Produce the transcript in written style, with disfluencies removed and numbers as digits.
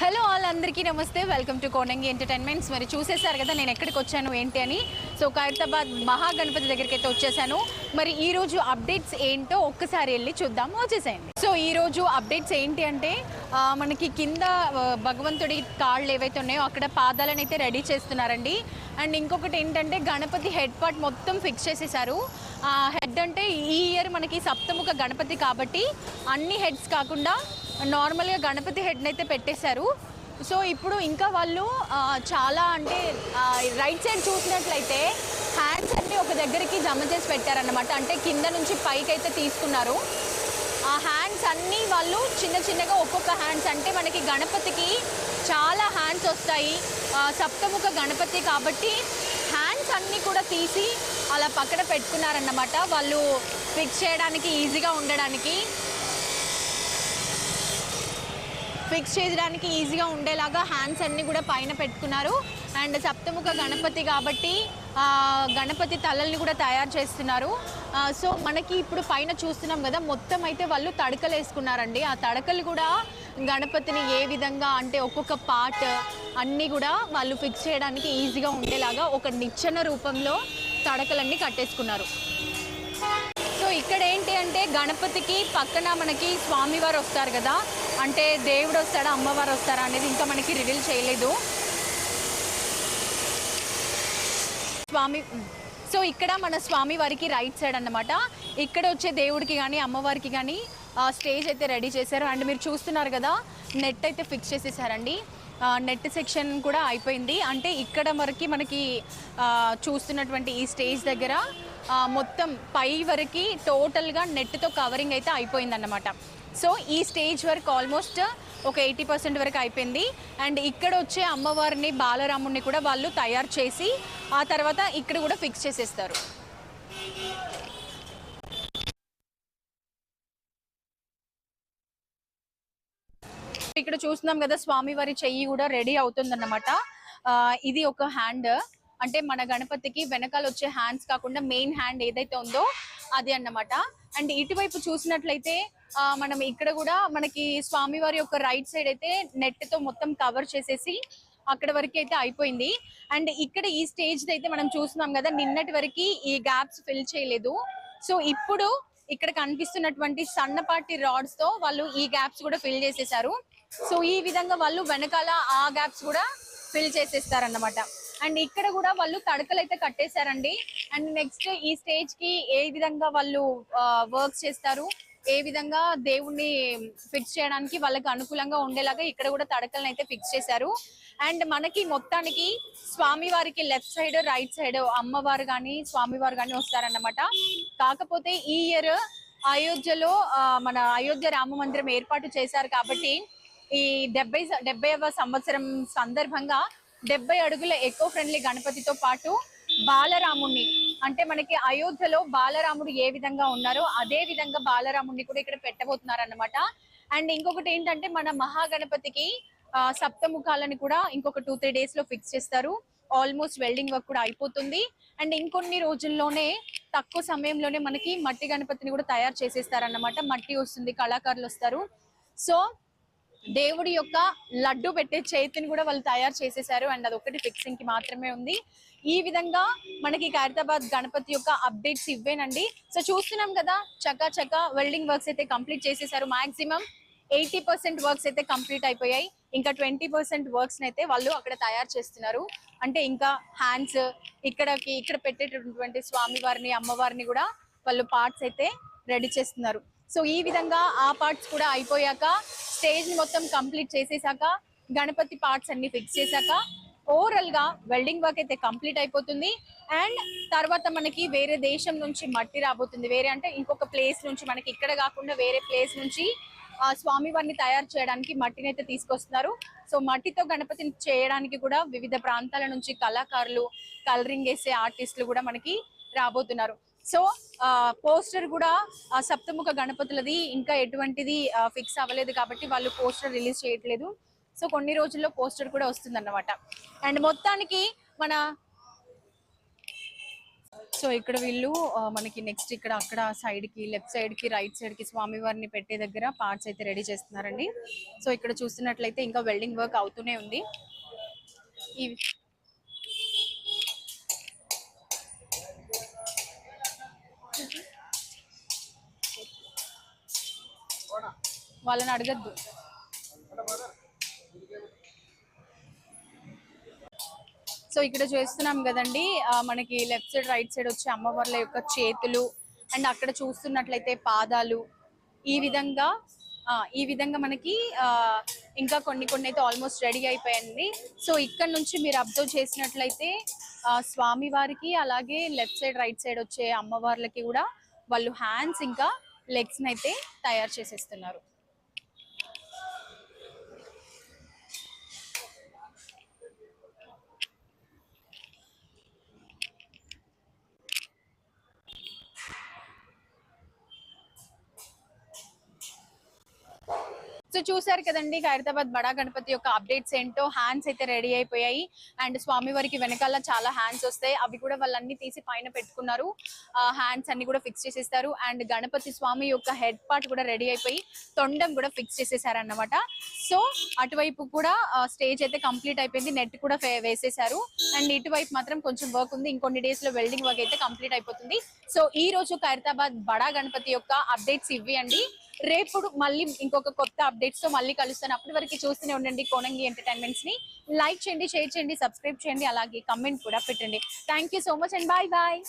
Hello all అందరికీ నమస్తే. Welcome to Konangi entertainments. మరి చూసేశారు కదా నేను ఎక్కడికి వచ్చాను ఏంటి అని. సో ఖైరతాబాద్ మహాగణపతి దగ్గరికి అయితే వచ్చేసాను. మరి ఈరోజు అప్డేట్స్ ఏంటో ఒక్కసారి వెళ్ళి చూద్దాం, వచ్చేసేయండి. సో ఈరోజు అప్డేట్స్ ఏంటి అంటే మనకి కింద భగవంతుడి కాళ్ళు ఏవైతే ఉన్నాయో అక్కడ పాదాలను అయితే రెడీ చేస్తున్నారండి. అండ్ ఇంకొకటి ఏంటంటే గణపతి హెడ్ పార్ట్ మొత్తం ఫిక్స్ చేసేసారు. హెడ్ అంటే ఈ ఇయర్ మనకి సప్తముఖ గణపతి కాబట్టి అన్ని హెడ్స్ కాకుండా నార్మల్గా గణపతి హెడ్ని అయితే పెట్టేశారు. సో ఇప్పుడు ఇంకా వాళ్ళు చాలా అంటే రైట్ సైడ్ చూసినట్లయితే హ్యాండ్స్ అన్నీ ఒక దగ్గరికి జమ చేసి పెట్టారన్నమాట. అంటే కింద నుంచి పైకి అయితే తీసుకున్నారు. ఆ హ్యాండ్స్ అన్నీ వాళ్ళు చిన్న చిన్నగా ఒక్కొక్క హ్యాండ్స్, అంటే మనకి గణపతికి చాలా హ్యాండ్స్ వస్తాయి, సప్తముఖ గణపతి కాబట్టి హ్యాండ్స్ అన్నీ కూడా తీసి అలా పక్కన పెట్టుకున్నారన్నమాట. వాళ్ళు ఫిక్స్ చేయడానికి ఈజీగా ఉండడానికి, ఫిక్స్ చేయడానికి ఈజీగా ఉండేలాగా హ్యాండ్స్ అన్నీ కూడా పైన పెట్టుకున్నారు. అండ్ సప్తముఖ గణపతి కాబట్టి గణపతి తలల్ని కూడా తయారు చేస్తున్నారు. సో మనకి ఇప్పుడు పైన చూస్తున్నాం కదా, మొత్తం అయితే వాళ్ళు తడకలు వేసుకున్నారండి. ఆ తడకలు కూడా గణపతిని ఏ విధంగా అంటే ఒక్కొక్క పార్ట్ అన్నీ కూడా వాళ్ళు ఫిక్స్ చేయడానికి ఈజీగా ఉండేలాగా ఒక నిచ్చెన రూపంలో తడకలన్నీ కట్టేసుకున్నారు. సో ఇక్కడ ఏంటి అంటే గణపతికి పక్కన మనకి స్వామివారు వస్తారు కదా, అంటే దేవుడు వస్తాడా అమ్మవారు వస్తారా అనేది ఇంకా మనకి రివీల్ చేయలేదు. సో ఇక్కడ మన స్వామి వారికి రైట్ సైడ్ అన్నమాట. ఇక్కడ వచ్చే దేవుడికి కానీ అమ్మవారికి కానీ స్టేజ్ అయితే రెడీ చేశారు. అండ్ మీరు చూస్తున్నారు కదా, నెట్ అయితే ఫిక్స్ చేసేసారండి. నెట్ సెక్షన్ కూడా అయిపోయింది. అంటే ఇక్కడ వరకు మనకి చూస్తున్నటువంటి ఈ స్టేజ్ దగ్గర మొత్తం పై వరకు టోటల్గా నెట్తో కవరింగ్ అయితే అయిపోయిందన్నమాట. సో ఈ స్టేజ్ వరకు ఆల్మోస్ట్ ఒక 80% వరకు అయిపోయింది. అండ్ ఇక్కడ వచ్చే అమ్మవారిని బాలరాముడిని కూడా వాళ్ళు తయారు చేసి ఆ తర్వాత ఇక్కడ కూడా ఫిక్స్ చేసేస్తారు. ఇక్కడ చూస్తున్నాం కదా, స్వామివారి చెయ్యి కూడా రెడీ అవుతుందన్నమాట. ఇది ఒక హ్యాండ్, అంటే మన గణపతికి వెనకాల వచ్చే హ్యాండ్స్ కాకుండా మెయిన్ హ్యాండ్ ఏదైతే ఉందో అది అన్నమాట. అండ్ ఇటువైపు చూసినట్లయితే మనం ఇక్కడ కూడా మనకి స్వామివారి యొక్క రైట్ సైడ్ అయితే నెట్ తో మొత్తం కవర్ చేసేసి అక్కడ వరకు అయితే అయిపోయింది. అండ్ ఇక్కడ ఈ స్టేజ్ అయితే మనం చూస్తున్నాం కదా, నిన్నటి వరకు ఈ గ్యాప్స్ ఫిల్ చేయలేదు. సో ఇప్పుడు ఇక్కడ కనిపిస్తున్నటువంటి సన్నపాటి రాడ్స్ తో వాళ్ళు ఈ గ్యాప్స్ కూడా ఫిల్ చేసేసారు. సో ఈ విధంగా వాళ్ళు వెనకాల ఆ గ్యాప్స్ కూడా ఫిల్ చేసేస్తారన్నమాట. అండ్ ఇక్కడ కూడా వాళ్ళు తడకలు అయితే కట్టేశారండి. అండ్ నెక్స్ట్ ఈ స్టేజ్ కి ఏ విధంగా వాళ్ళు వర్క్స్ చేస్తారు, ఏ విధంగా దేవుణ్ణి ఫిక్స్ చేయడానికి వాళ్ళకి అనుకూలంగా ఉండేలాగా ఇక్కడ కూడా తడకలను అయితే ఫిక్స్ చేశారు. అండ్ మనకి మొత్తానికి స్వామివారికి లెఫ్ట్ సైడ్ రైట్ సైడ్ అమ్మవారు కానీ స్వామివారు కానీ వస్తారన్నమాట. కాకపోతే ఈ ఇయర్ అయోధ్యలో మన అయోధ్య రామ మందిరం ఏర్పాటు చేశారు కాబట్టి ఈ 70వ సంవత్సరం సందర్భంగా 70 అడుగుల ఎకో ఫ్రెండ్లీ గణపతితో పాటు బాలరాముణ్ణి, అంటే మనకి అయోధ్యలో బాలరాముడు ఏ విధంగా ఉన్నారో అదే విధంగా బాలరాముడిని కూడా ఇక్కడ పెట్టబోతున్నారు అన్నమాట. అండ్ ఇంకొకటి ఏంటంటే మన మహాగణపతికి సప్తముఖాలని కూడా ఇంకొక 2-3 డేస్ లో ఫిక్స్ చేస్తారు. ఆల్మోస్ట్ వెల్డింగ్ వర్క్ కూడా అయిపోతుంది. అండ్ ఇంకొన్ని రోజుల్లోనే తక్కువ సమయంలోనే మనకి మట్టి గణపతిని కూడా తయారు చేసేస్తారన్నమాట. మట్టి వస్తుంది, కళాకారులు వస్తారు. సో దేవుడి యొక్క లడ్డు పెట్టే చేతిని కూడా వాళ్ళు తయారు చేసేసారు. అండ్ అదొకటి ఫిక్సింగ్ కి మాత్రమే ఉంది. ఈ విధంగా మనకి ఖైరతాబాద్ గణపతి యొక్క అప్డేట్స్ ఇవ్వేనండి. సో చూస్తున్నాం కదా, చకా వెల్డింగ్ వర్క్స్ అయితే కంప్లీట్ చేసేసారు. మాక్సిమం 80% వర్క్స్ అయితే కంప్లీట్ అయిపోయాయి. ఇంకా 20% వర్క్స్ అయితే వాళ్ళు అక్కడ తయారు చేస్తున్నారు. అంటే ఇంకా హ్యాండ్స్ ఇక్కడ పెట్టేటటువంటి స్వామివారిని అమ్మవారిని కూడా వాళ్ళు పార్ట్స్ అయితే రెడీ చేస్తున్నారు. సో ఈ విధంగా ఆ పార్ట్స్ కూడా అయిపోయాక స్టేజ్ ని మొత్తం కంప్లీట్ చేసేసాక గణపతి పార్ట్స్ అన్ని ఫిక్స్ చేశాక ఓవరాల్ గా వెల్డింగ్ వర్క్ అయితే కంప్లీట్ అయిపోతుంది. అండ్ తర్వాత మనకి వేరే దేశం నుంచి మట్టి రాబోతుంది. వేరే అంటే ఇంకొక ప్లేస్ నుంచి, మనకి ఇక్కడ కాకుండా వేరే ప్లేస్ నుంచి స్వామివారిని తయారు చేయడానికి మట్టిని అయితే తీసుకొస్తున్నారు. సో మట్టితో గణపతిని చేయడానికి కూడా వివిధ ప్రాంతాల నుంచి కళాకారులు, కలరింగ్ వేసే ఆర్టిస్టులు కూడా మనకి రాబోతున్నారు. సో పోస్టర్ కూడా సప్తముఖ గణపతులది ఇంకా ఎటువంటిది ఫిక్స్ అవ్వలేదు కాబట్టి వాళ్ళు పోస్టర్ రిలీజ్ చేయట్లేదు. సో కొన్ని రోజుల్లో పోస్టర్ కూడా వస్తుంది అన్నమాట. అండ్ మొత్తానికి మన సో ఇక్కడ వీళ్ళు మనకి నెక్స్ట్ ఇక్కడ అక్కడ సైడ్ కి లెఫ్ట్ సైడ్ కి రైట్ సైడ్ కి స్వామివారిని పెట్టే దగ్గర పార్ట్స్ అయితే రెడీ చేస్తున్నారండి. సో ఇక్కడ చూస్తున్నట్లయితే ఇంకా వెల్డింగ్ వర్క్ అవుతూనే ఉంది. ఈ వాళ్ళని అడగద్దు. సో ఇక్కడ చేస్తున్నాం కదండి, మనకి లెఫ్ట్ సైడ్ రైట్ సైడ్ వచ్చే అమ్మవార్ల యొక్క చేతులు అండ్ అక్కడ చూస్తున్నట్లయితే పాదాలు ఈ విధంగా ఈ విధంగా మనకి ఇంకా కొన్ని కొన్ని అయితే ఆల్మోస్ట్ రెడీ అయిపోయింది. సో ఇక్కడ నుంచి మీరు అబ్జర్వ్ చేసినట్లయితే స్వామి వారికి అలాగే లెఫ్ట్ సైడ్ రైట్ సైడ్ వచ్చే అమ్మవార్లకి కూడా వాళ్ళు హ్యాండ్స్ ఇంకా లెగ్స్ అయితే తయారు చేసేస్తున్నారు. సో చూసారు కదండి ఖైరతాబాద్ బడా గణపతి యొక్క అప్డేట్స్ ఏంటో. హ్యాండ్స్ అయితే రెడీ అయిపోయాయి అండ్ స్వామి వారికి వెనకాల చాలా హ్యాండ్స్ వస్తాయి, అవి కూడా వాళ్ళన్ని తీసి పైన పెట్టుకున్నారు. హ్యాండ్స్ అన్ని కూడా ఫిక్స్ చేసేస్తారు అండ్ గణపతి స్వామి యొక్క హెడ్ పార్ట్ కూడా రెడీ అయిపోయి తొండం కూడా ఫిక్స్ చేసేసారు అన్నమాట. సో అటువైపు కూడా స్టేజ్ అయితే కంప్లీట్ అయిపోయింది, నెట్ కూడా వేసేసారు అండ్ ఇటువైపు మాత్రం కొంచెం వర్క్ ఉంది. ఇంకొన్ని డేస్ లో వెల్డింగ్ వర్క్ అయితే కంప్లీట్ అయిపోతుంది. సో ఈ రోజు ఖైరతాబాద్ బడా గణపతి యొక్క అప్డేట్స్ ఇవి అండి. రేపు మళ్ళీ ఇంకొక కొత్త అప్డేట్స్ తో మళ్ళీ కలుస్తాను. అప్పటి వరకు చూస్తూనే ఉండండి కోనంగి ఎంటర్టైన్మెంట్స్ ని. లైక్ చేయండి, షేర్ చేయండి, సబ్స్క్రైబ్ చేయండి, అలాగే కమెంట్ కూడా పెట్టండి. Thank you so much and bye bye.